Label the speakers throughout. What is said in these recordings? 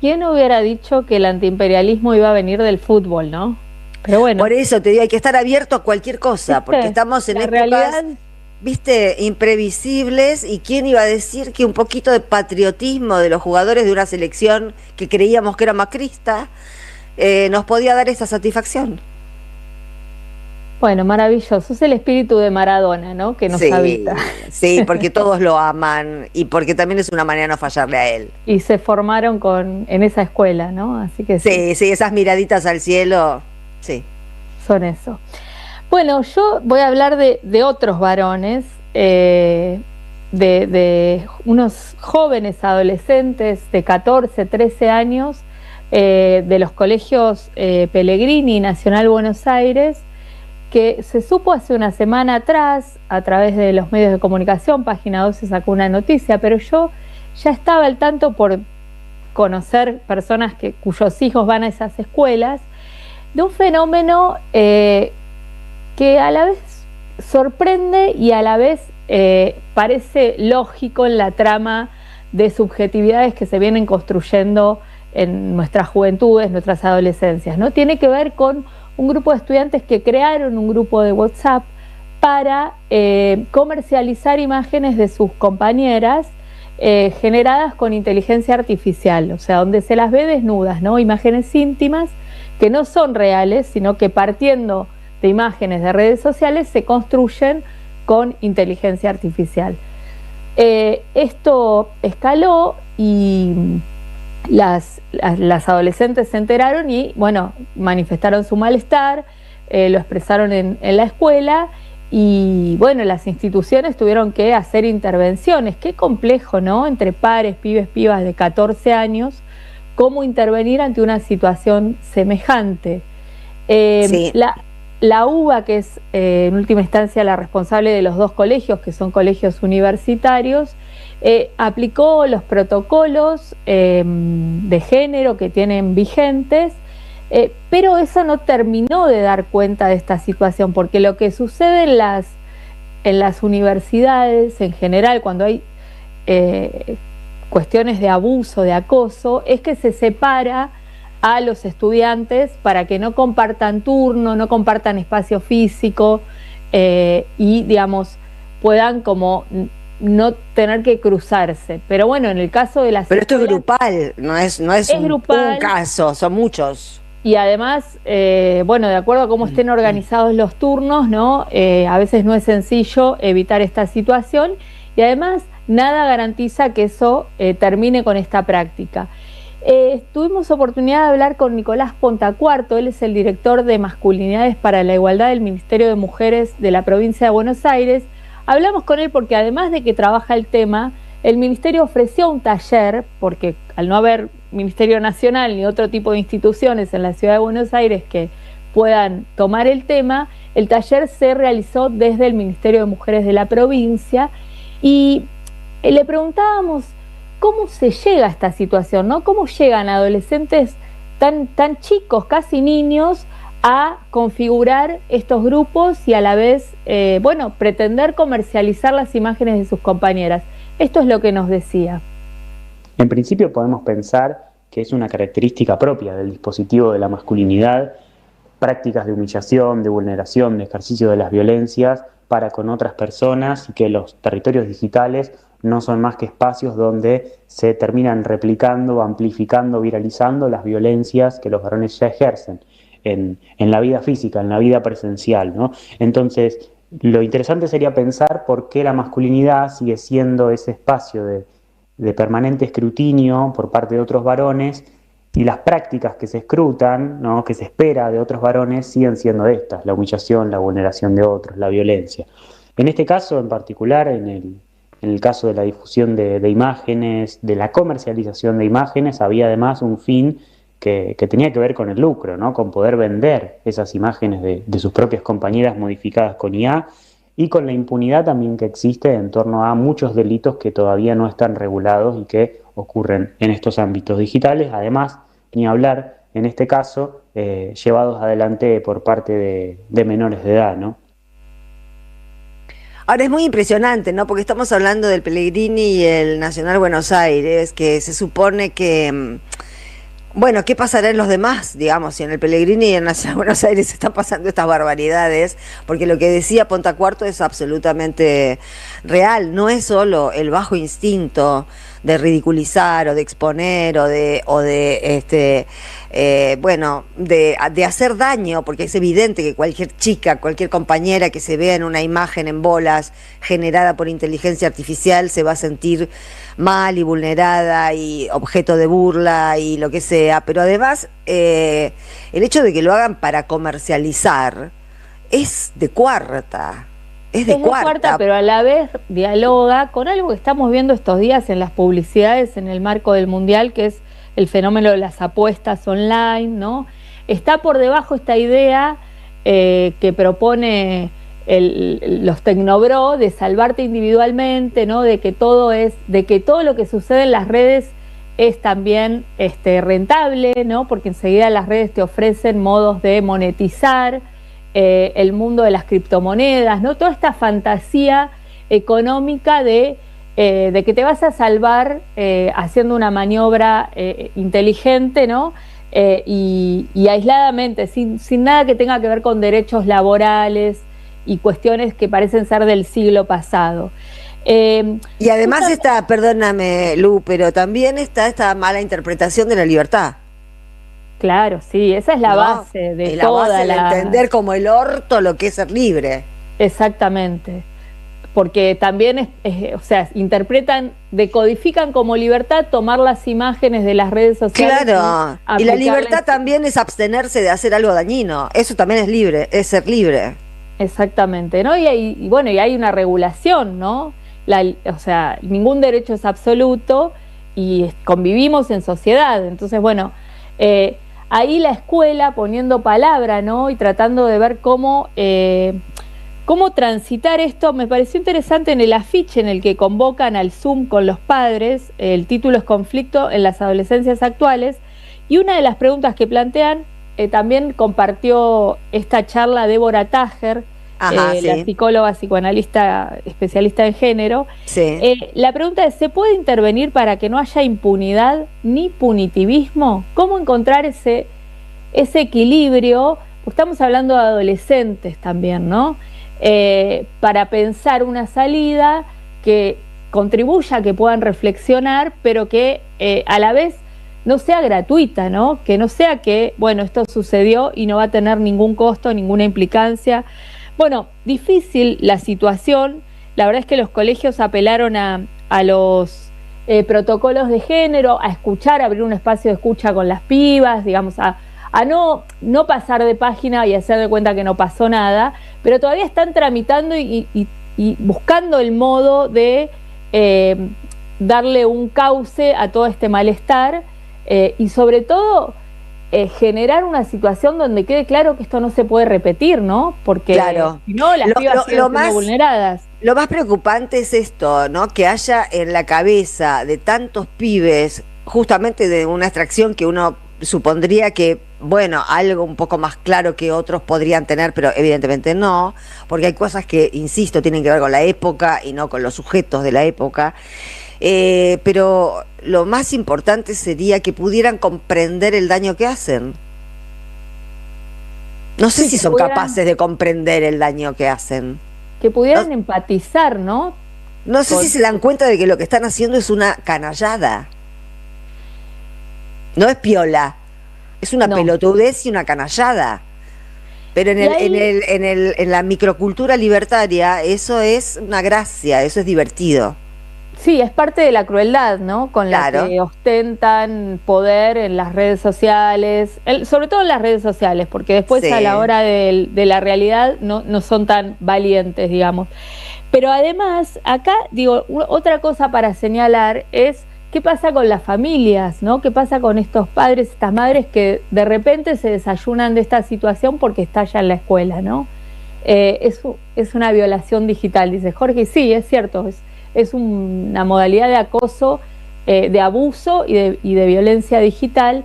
Speaker 1: ¿quién hubiera dicho que el antiimperialismo iba a venir del fútbol, no? Pero bueno,
Speaker 2: Por eso te digo, hay que estar abierto a cualquier cosa, porque
Speaker 1: ¿viste?
Speaker 2: estamos en
Speaker 1: La
Speaker 2: épocas,
Speaker 1: realidad,
Speaker 2: viste, imprevisibles, y quién iba a decir que un poquito de patriotismo de los jugadores de una selección que creíamos que era macrista nos podía dar esa satisfacción.
Speaker 1: bueno, maravilloso. Es el espíritu de Maradona, ¿no? Que nos habita.
Speaker 2: Sí, sí, porque todos lo aman y porque también es una manera de no fallarle a él.
Speaker 1: Y se formaron en esa escuela, ¿no? Así que sí,
Speaker 2: Sí, sí, esas miraditas al cielo, sí.
Speaker 1: son eso. Bueno, yo voy a hablar de otros varones, de unos jóvenes adolescentes de 14, 13 años, de los colegios Pellegrini y Nacional Buenos Aires, que se supo hace una semana atrás, a través de los medios de comunicación, Página 12 sacó una noticia, pero yo ya estaba al tanto por conocer personas cuyos hijos van a esas escuelas, de un fenómeno que a la vez sorprende y a la vez parece lógico en la trama de subjetividades que se vienen construyendo en nuestras juventudes, nuestras adolescencias, ¿no? Tiene que ver con un grupo de estudiantes que crearon un grupo de WhatsApp para comercializar imágenes de sus compañeras generadas con inteligencia artificial, o sea, donde se las ve desnudas, ¿no? Imágenes íntimas que no son reales, sino que partiendo de imágenes de redes sociales se construyen con inteligencia artificial. Esto escaló y las adolescentes se enteraron y, bueno, manifestaron su malestar, lo expresaron en la escuela y, bueno, las instituciones tuvieron que hacer intervenciones. Qué complejo, ¿no? Entre pares, pibes, pibas de 14 años, cómo intervenir ante una situación semejante.
Speaker 2: Sí,
Speaker 1: La UBA, que es en última instancia la responsable de los dos colegios, que son colegios universitarios, aplicó los protocolos de género que tienen vigentes, pero eso no terminó de dar cuenta de esta situación, porque lo que sucede en las universidades en general, cuando hay cuestiones de abuso, de acoso, es que se separa a los estudiantes para que no compartan turno, no compartan espacio físico y, digamos, puedan como no tener que cruzarse. Pero bueno, en el caso de las
Speaker 2: pero esto es
Speaker 1: escuelas
Speaker 2: grupal, no es
Speaker 1: es
Speaker 2: un
Speaker 1: grupal
Speaker 2: caso, son muchos.
Speaker 1: y además, bueno, de acuerdo a cómo estén organizados los turnos, ¿no? A veces no es sencillo evitar esta situación y además nada garantiza que eso termine con esta práctica. Tuvimos oportunidad de hablar con Nicolás Pontacuarto, él es el director de Masculinidades para la Igualdad del Ministerio de Mujeres de la provincia de Buenos Aires. Hablamos con él porque además de que trabaja el tema, el Ministerio ofreció un taller, porque al no haber Ministerio Nacional ni otro tipo de instituciones en la ciudad de Buenos Aires que puedan tomar el tema, el taller se realizó desde el Ministerio de Mujeres de la provincia y le preguntábamos cómo se llega a esta situación, ¿no? ¿Cómo llegan adolescentes tan chicos, casi niños, a configurar estos grupos y a la vez, bueno, pretender comercializar las imágenes de sus compañeras? Esto es lo que nos decía.
Speaker 3: En principio podemos pensar que es una característica propia del dispositivo de la masculinidad, prácticas de humillación, de vulneración, de ejercicio de las violencias para con otras personas y que los territorios digitales no son más que espacios donde se terminan replicando, amplificando, viralizando las violencias que los varones ya ejercen en la vida física, en la vida presencial, ¿no? Entonces, lo interesante sería pensar por qué la masculinidad sigue siendo ese espacio de permanente escrutinio por parte de otros varones y las prácticas que se escrutan, ¿no?, que se espera de otros varones siguen siendo estas: la humillación, la vulneración de otros, la violencia. En este caso en particular, en el caso de la difusión de imágenes, de la comercialización de imágenes, había además un fin que tenía que ver con el lucro, ¿no?, con poder vender esas imágenes de sus propias compañeras modificadas con IA y con la impunidad también que existe en torno a muchos delitos que todavía no están regulados y que ocurren en estos ámbitos digitales. Además, ni hablar, en este caso, llevados adelante por parte de menores de edad, ¿no?
Speaker 2: Ahora es muy impresionante, ¿no? Porque estamos hablando del Pellegrini y el Nacional Buenos Aires, que se supone que Bueno, ¿qué pasará en los demás? Digamos, si en el Pellegrini y en Nacional Buenos Aires están pasando estas barbaridades, porque lo que decía Pontacuarto es absolutamente real, no es solo el bajo instinto de ridiculizar o de exponer de hacer daño, porque es evidente que cualquier chica, cualquier compañera que se vea en una imagen en bolas generada por inteligencia artificial se va a sentir mal y vulnerada y objeto de burla y lo que sea, pero además el hecho de que lo hagan para comercializar es de cuarta. Es de cuarta,
Speaker 1: pero a la vez dialoga con algo que estamos viendo estos días en las publicidades en el marco del Mundial, que es el fenómeno de las apuestas online, ¿no? Está por debajo esta idea que propone los Tecnobro de salvarte individualmente, ¿no? De que todo lo que sucede en las redes es también rentable, ¿no? Porque enseguida las redes te ofrecen modos de monetizar el mundo de las criptomonedas, ¿no? Toda esta fantasía económica de que te vas a salvar haciendo una maniobra inteligente, ¿no? Y aisladamente, sin nada que tenga que ver con derechos laborales y cuestiones que parecen ser del siglo pasado.
Speaker 2: Y además está, perdóname Lu, pero también está esta mala interpretación de la libertad.
Speaker 1: Claro, sí, esa es la base de toda
Speaker 2: la entender como el orto lo que es ser libre.
Speaker 1: Exactamente, porque también o sea, decodifican como libertad tomar las imágenes de las redes sociales.
Speaker 2: Claro, y la libertad también es abstenerse de hacer algo dañino, eso también es libre, es ser libre.
Speaker 1: Exactamente, ¿no? Y hay una regulación, ¿no? O sea, ningún derecho es absoluto y convivimos en sociedad, entonces, bueno, ahí la escuela poniendo palabra, ¿no? Y tratando de ver cómo transitar esto. Me pareció interesante en el afiche en el que convocan al Zoom con los padres, el título es Conflicto en las adolescencias actuales, y una de las preguntas que plantean, también compartió esta charla Débora Tajer,
Speaker 2: sí,
Speaker 1: la psicóloga, psicoanalista, especialista en género.
Speaker 2: Sí.
Speaker 1: La pregunta es, ¿se puede intervenir para que no haya impunidad ni punitivismo? ¿Cómo encontrar ese equilibrio? Estamos hablando de adolescentes también, ¿no? Para pensar una salida que contribuya a que puedan reflexionar, pero que a la vez no sea gratuita, ¿no? Que no sea que, bueno, esto sucedió y no va a tener ningún costo, ninguna implicancia. Bueno, difícil la situación. La verdad es que los colegios apelaron a los protocolos de género, a escuchar, a abrir un espacio de escucha con las pibas, digamos, a no pasar de página y hacer de cuenta que no pasó nada, pero todavía están tramitando y buscando el modo de darle un cauce a todo este malestar y sobre todo generar una situación donde quede claro que esto no se puede repetir, ¿no? Porque
Speaker 2: claro,
Speaker 1: si no, las pibas siguen siendo vulneradas.
Speaker 2: Lo más preocupante es esto, ¿no? Que haya en la cabeza de tantos pibes, justamente de una extracción que uno supondría que, bueno, algo un poco más claro que otros podrían tener, pero evidentemente no, porque hay cosas que, insisto, tienen que ver con la época y no con los sujetos de la época. Pero lo más importante sería que pudieran comprender el daño que hacen. No sé si son capaces de comprender el daño que hacen.
Speaker 1: Que pudieran empatizar, ¿no?
Speaker 2: No sé si se dan cuenta de que lo que están haciendo es una canallada. No es piola, es una pelotudez y una canallada. Pero en la microcultura libertaria eso es una gracia, eso es divertido.
Speaker 1: Sí, es parte de la crueldad, ¿no? Con la que ostentan poder en las redes sociales, sobre todo en las redes sociales, porque después a la hora de la realidad no son tan valientes, digamos. Pero además, acá, digo, otra cosa para señalar es qué pasa con las familias, ¿no? ¿Qué pasa con estos padres, estas madres que de repente se desayunan de esta situación porque estalla en la escuela, ¿no? Es una violación digital, dice Jorge, y sí, es cierto, es una modalidad de acoso, de abuso y de violencia digital,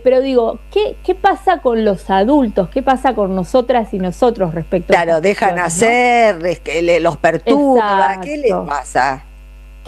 Speaker 1: pero digo, ¿qué pasa con los adultos? ¿Qué pasa con nosotras y nosotros respecto a
Speaker 2: dejan hacer, ¿no? Los perturba, ¿qué les pasa?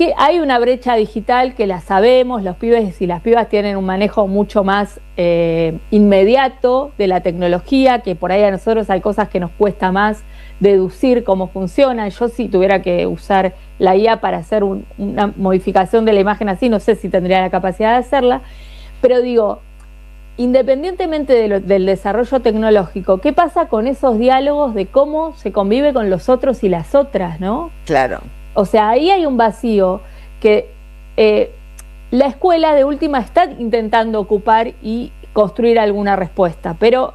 Speaker 1: que hay una brecha digital que la sabemos, los pibes y las pibas tienen un manejo mucho más inmediato de la tecnología, que por ahí a nosotros hay cosas que nos cuesta más deducir cómo funcionan. Yo si tuviera que usar la IA para hacer una modificación de la imagen así, no sé si tendría la capacidad de hacerla, pero digo, independientemente del desarrollo tecnológico, ¿qué pasa con esos diálogos de cómo se convive con los otros y las otras, ¿no?
Speaker 2: Claro.
Speaker 1: O sea, ahí hay un vacío que la escuela de última está intentando ocupar y construir alguna respuesta, pero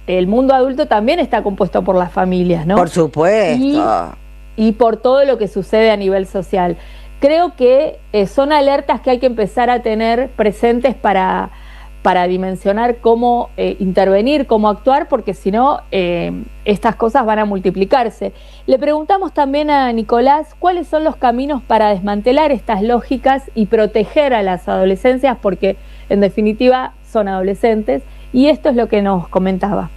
Speaker 1: el mundo adulto también está compuesto por las familias, ¿no?
Speaker 2: Por supuesto.
Speaker 1: Y por todo lo que sucede a nivel social. Creo que son alertas que hay que empezar a tener presentes para dimensionar cómo intervenir, cómo actuar, porque si no, estas cosas van a multiplicarse. Le preguntamos también a Nicolás cuáles son los caminos para desmantelar estas lógicas y proteger a las adolescencias, porque en definitiva son adolescentes, y esto es lo que nos comentaba.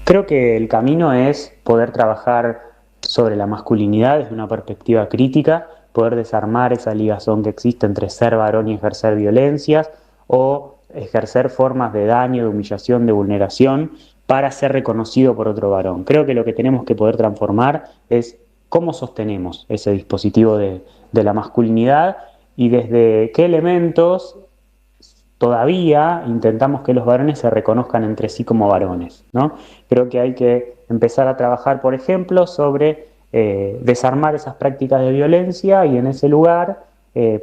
Speaker 3: Creo que el camino es poder trabajar sobre la masculinidad desde una perspectiva crítica, poder desarmar esa ligazón que existe entre ser varón y ejercer violencias, o ejercer formas de daño, de humillación, de vulneración, para ser reconocido por otro varón. Creo que lo que tenemos que poder transformar es cómo sostenemos ese dispositivo de la masculinidad y desde qué elementos todavía intentamos que los varones se reconozcan entre sí como varones, ¿no? Creo que hay que empezar a trabajar, por ejemplo, sobre desarmar esas prácticas de violencia y en ese lugar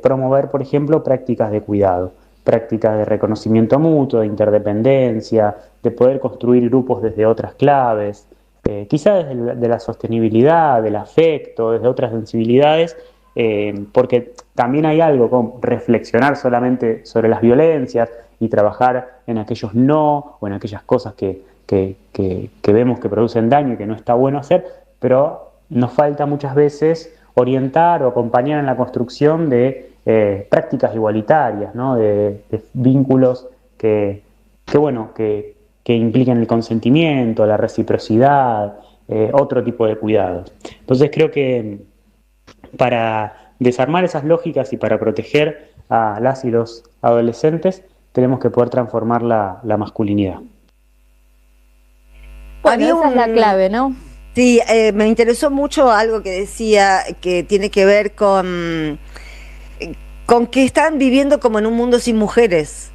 Speaker 3: promover, por ejemplo, prácticas de cuidado, prácticas de reconocimiento mutuo, de interdependencia, de poder construir grupos desde otras claves, quizá desde de la sostenibilidad, del afecto, desde otras sensibilidades, porque también hay algo con reflexionar solamente sobre las violencias y trabajar en aquellos no o en aquellas cosas que vemos que producen daño y que no está bueno hacer, pero nos falta muchas veces orientar o acompañar en la construcción de prácticas igualitarias, ¿no? de vínculos que impliquen el consentimiento, la reciprocidad, otro tipo de cuidados. Entonces creo que para desarmar esas lógicas y para proteger a las y los adolescentes tenemos que poder transformar la masculinidad.
Speaker 1: Bueno, esa es la clave, ¿no?
Speaker 2: Sí, me interesó mucho algo que decía que tiene que ver con que están viviendo como en un mundo sin mujeres.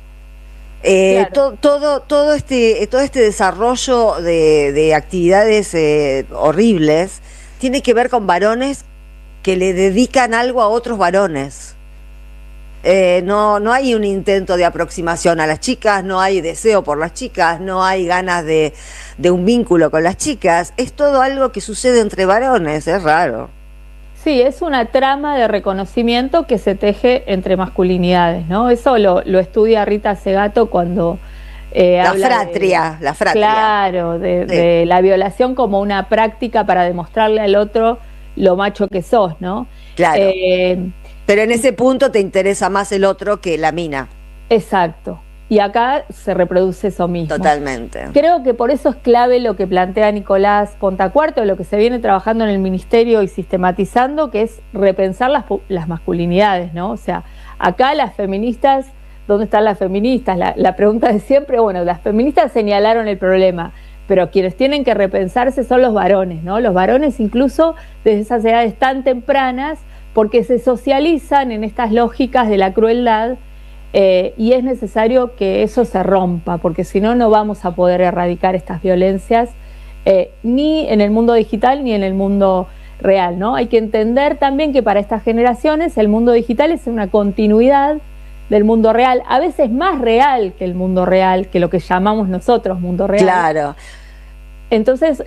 Speaker 1: Claro.
Speaker 2: Todo este desarrollo de actividades horribles tiene que ver con varones que le dedican algo a otros varones. No hay un intento de aproximación a las chicas, no hay deseo por las chicas, no hay ganas de un vínculo con las chicas. Es todo algo que sucede entre varones, es raro.
Speaker 1: Sí, es una trama de reconocimiento que se teje entre masculinidades, ¿no? Eso lo estudia Rita Segato cuando
Speaker 2: La
Speaker 1: habla
Speaker 2: fratria.
Speaker 1: Claro, de la violación como una práctica para demostrarle al otro lo macho que sos, ¿no?
Speaker 2: Claro. Pero en ese punto te interesa más el otro que la mina.
Speaker 1: Exacto. Y acá se reproduce eso mismo.
Speaker 2: Totalmente.
Speaker 1: Creo que por eso es clave lo que plantea Nicolás Pontacuarto, lo que se viene trabajando en el ministerio y sistematizando, que es repensar las masculinidades, ¿no? O sea, acá las feministas, ¿dónde están las feministas? La pregunta de siempre, bueno, las feministas señalaron el problema, pero quienes tienen que repensarse son los varones, ¿no? Los varones incluso desde esas edades tan tempranas, porque se socializan en estas lógicas de la crueldad, y es necesario que eso se rompa, porque si no, no vamos a poder erradicar estas violencias, ni en el mundo digital ni en el mundo real, ¿no? Hay que entender también que para estas generaciones el mundo digital es una continuidad del mundo real, a veces más real que el mundo real, que lo que llamamos nosotros mundo real.
Speaker 2: Claro.
Speaker 1: Entonces,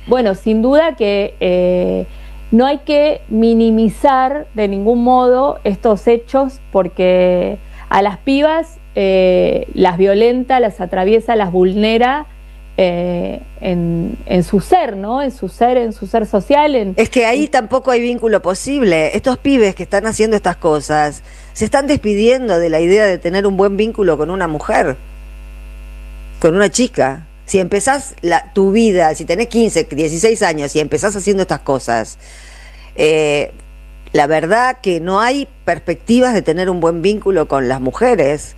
Speaker 1: bueno, sin duda que no hay que minimizar de ningún modo estos hechos, porque a las pibas las violenta, las atraviesa, las vulnera en su ser, ¿no? En su ser social.
Speaker 2: Es que ahí tampoco hay vínculo posible. Estos pibes que están haciendo estas cosas se están despidiendo de la idea de tener un buen vínculo con una mujer, con una chica. Si empezás tu vida, si tenés 15, 16 años y empezás haciendo estas cosas, la verdad que no hay perspectivas de tener un buen vínculo con las mujeres.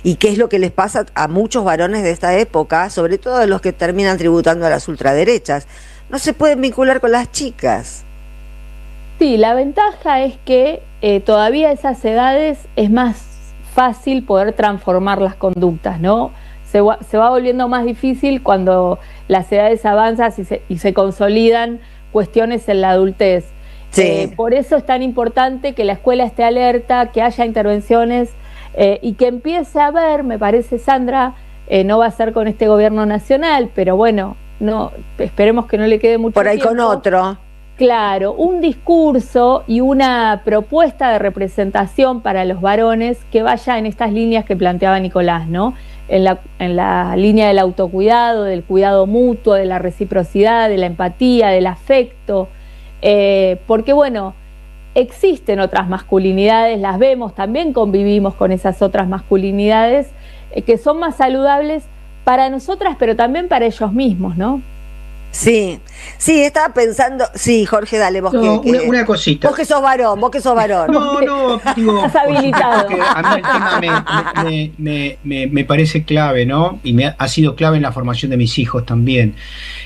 Speaker 2: ¿Y qué es lo que les pasa a muchos varones de esta época, sobre todo a los que terminan tributando a las ultraderechas? No se pueden vincular con las chicas.
Speaker 1: Sí, la ventaja es que todavía a esas edades es más fácil poder transformar las conductas, ¿no? Se va volviendo más difícil cuando las edades avanzan y se consolidan cuestiones en la adultez.
Speaker 2: Sí.
Speaker 1: Por eso es tan importante que la escuela esté alerta, que haya intervenciones y que empiece a ver, me parece, Sandra, no va a ser con este gobierno nacional, pero bueno, no, esperemos que no le quede mucho
Speaker 2: por ahí
Speaker 1: tiempo.
Speaker 2: Con otro.
Speaker 1: Claro, un discurso y una propuesta de representación para los varones que vaya en estas líneas que planteaba Nicolás, ¿no? En la línea del autocuidado, del cuidado mutuo, de la reciprocidad, de la empatía, del afecto, porque bueno, existen otras masculinidades, las vemos, también convivimos con esas otras masculinidades que son más saludables para nosotras, pero también para ellos mismos, ¿no?
Speaker 2: Sí, sí, estaba pensando, sí, Jorge, dale, vos
Speaker 4: No,
Speaker 2: que
Speaker 4: una cosita.
Speaker 2: vos que sos varón, vos que sos varón.
Speaker 4: No, digo,
Speaker 1: Estás habilitado.
Speaker 4: porque a mí el tema me parece clave, ¿no? Y ha sido clave en la formación de mis hijos también.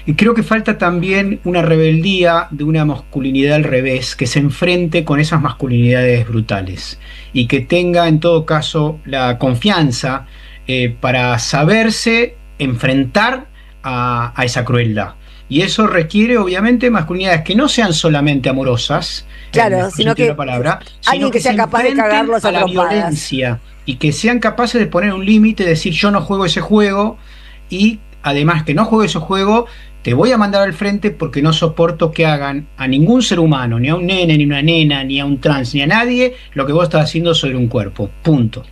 Speaker 4: Y creo que falta también una rebeldía de una masculinidad al revés, que se enfrente con esas masculinidades brutales y que tenga en todo caso la confianza para saberse enfrentar a esa crueldad. Y eso requiere, obviamente, masculinidades que no sean solamente amorosas,
Speaker 2: claro, sino que
Speaker 4: la palabra,
Speaker 2: alguien
Speaker 4: sino
Speaker 2: que sea capaz de cagarlos
Speaker 4: a la
Speaker 2: trompadas.
Speaker 4: violencia y que sean capaces de poner un límite, decir yo no juego ese juego y además que no juego ese juego, te voy a mandar al frente porque no soporto que hagan a ningún ser humano, ni a un nene, ni a una nena, ni a un trans, ni a nadie, lo que vos estás haciendo sobre un cuerpo. Punto.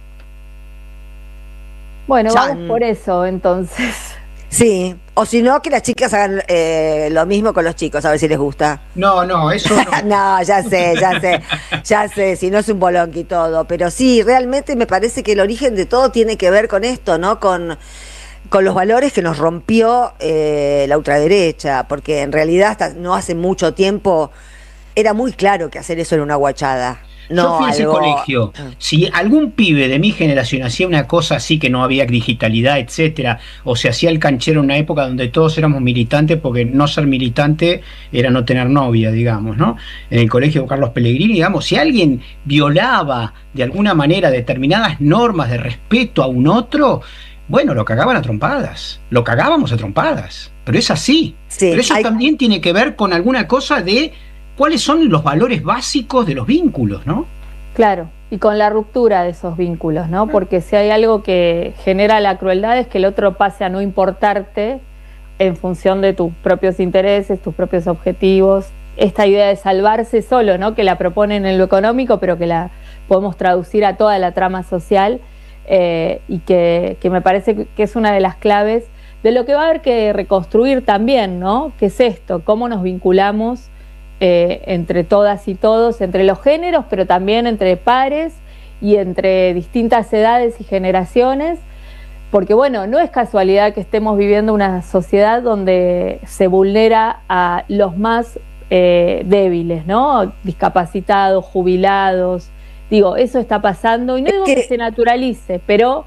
Speaker 1: Bueno, vamos por eso entonces.
Speaker 2: Sí, o si no, que las chicas hagan lo mismo con los chicos, a ver si les gusta.
Speaker 4: No, eso no.
Speaker 2: No, ya sé, si no es un bolonqui todo, pero sí, realmente me parece que el origen de todo tiene que ver con esto, ¿no? Con los valores que nos rompió la ultraderecha, porque en realidad hasta no hace mucho tiempo era muy claro que hacer eso era una guachada. No,
Speaker 4: yo fui a ese colegio. Si algún pibe de mi generación hacía una cosa así, que no había digitalidad, etcétera, o se hacía el canchero en una época donde todos éramos militantes, porque no ser militante era no tener novia, digamos, ¿no? En el colegio Carlos Pellegrini, digamos, si alguien violaba de alguna manera determinadas normas de respeto a un otro, bueno, lo cagaban a trompadas, lo cagábamos a trompadas, pero es así.
Speaker 2: Sí,
Speaker 4: pero eso también tiene que ver con alguna cosa de cuáles son los valores básicos de los vínculos, ¿no?
Speaker 1: Claro, y con la ruptura de esos vínculos, ¿no? Porque si hay algo que genera la crueldad es que el otro pase a no importarte en función de tus propios intereses, tus propios objetivos. Esta idea de salvarse solo, ¿no? Que la proponen en lo económico, pero que la podemos traducir a toda la trama social y que me parece que es una de las claves de lo que va a haber que reconstruir también, ¿no? ¿Qué es esto? ¿Cómo nos vinculamos entre todas y todos, entre los géneros, pero también entre pares y entre distintas edades y generaciones? Porque bueno, no es casualidad que estemos viviendo una sociedad donde se vulnera a los más débiles, ¿no? Discapacitados, jubilados. Digo, eso está pasando y no digo que se naturalice, pero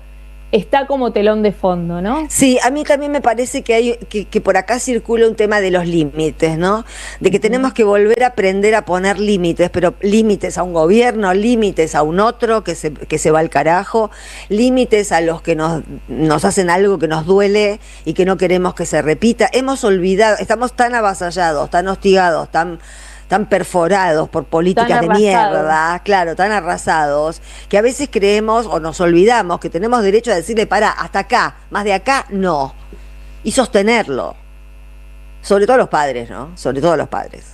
Speaker 1: está como telón de fondo, ¿no?
Speaker 2: Sí, a mí también me parece que hay que por acá circula un tema de los límites, ¿no? De que tenemos que volver a aprender a poner límites, pero límites a un gobierno, límites a un otro que se va al carajo, límites a los que nos hacen algo que nos duele y que no queremos que se repita. Hemos olvidado, estamos tan avasallados, tan hostigados, tan perforados por políticas de mierda, claro, tan arrasados, que a veces creemos o nos olvidamos que tenemos derecho a decirle, pará, hasta acá, más de acá, no. Y sostenerlo. Sobre todo los padres, ¿no? Sobre todo los padres.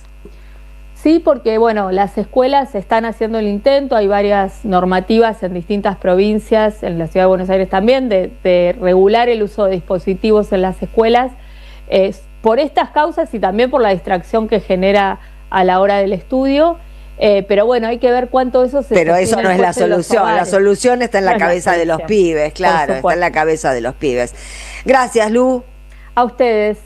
Speaker 1: Sí, porque bueno, las escuelas están haciendo el intento, hay varias normativas en distintas provincias, en la Ciudad de Buenos Aires también, de regular el uso de dispositivos en las escuelas, por estas causas y también por la distracción que genera a la hora del estudio, pero bueno, hay que ver cuánto eso se...
Speaker 2: Pero eso no es la solución, la solución está en la cabeza de los pibes, claro, está en la cabeza de los pibes. Gracias, Lu.
Speaker 1: A ustedes.